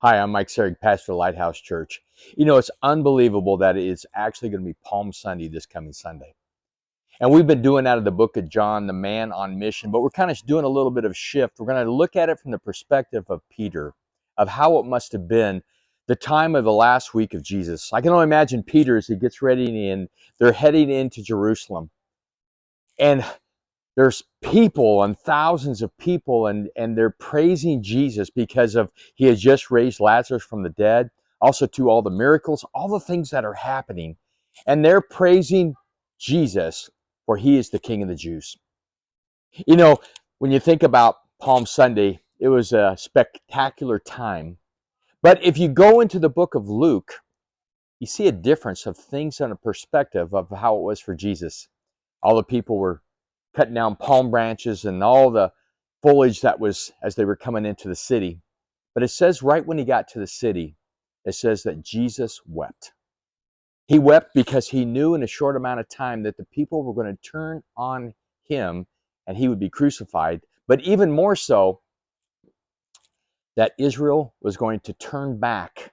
Hi, I'm Mike Serig, pastor of Lighthouse Church. You know, it's unbelievable that it's actually going to be Palm Sunday this coming Sunday. And we've been doing out of the book of John, the man on mission, but we're kind of doing a little bit of shift. We're going to look at it from the perspective of Peter, of how it must have been the time of the last week of Jesus. I can only imagine Peter as he gets ready and they're heading into Jerusalem. And there's people and thousands of people and they're praising Jesus because of he has just raised Lazarus from the dead, also to all the miracles, all the things that are happening, and they're praising Jesus for he is the King of the Jews. You know, when you think about Palm Sunday, it was a spectacular time. But if you go into the book of Luke, you see a difference of things on a perspective of how it was for Jesus. All the people were cutting down palm branches and all the foliage that was as they were coming into the city. But it says right when he got to the city, it says that Jesus wept. He wept because he knew in a short amount of time that the people were going to turn on him and he would be crucified. But even more so, that Israel was going to turn back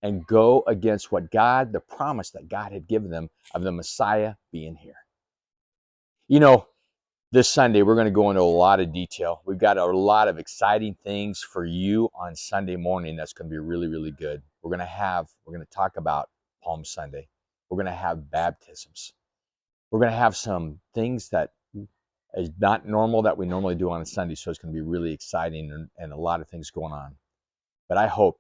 and go against what God, the promise that God had given them of the Messiah being here. You know, this Sunday, we're going to go into a lot of detail. We've got a lot of exciting things for you on Sunday morning that's going to be really, really good. We're going to talk about Palm Sunday. We're going to have baptisms. We're going to have some things that is not normal that we normally do on a Sunday, so it's going to be really exciting and a lot of things going on. But I hope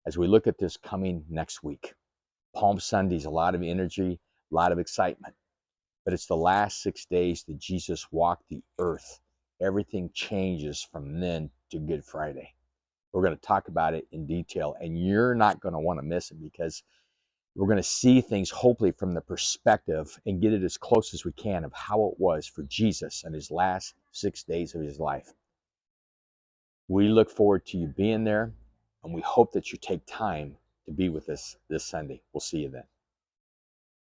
as we look at this coming next week, Palm Sunday's a lot of energy, a lot of excitement. But it's the last 6 days that Jesus walked the earth. Everything changes from then to Good Friday. We're going to talk about it in detail, and you're not going to want to miss it because we're going to see things hopefully from the perspective and get it as close as we can of how it was for Jesus in his last 6 days of his life. We look forward to you being there, and we hope that you take time to be with us this Sunday. We'll see you then.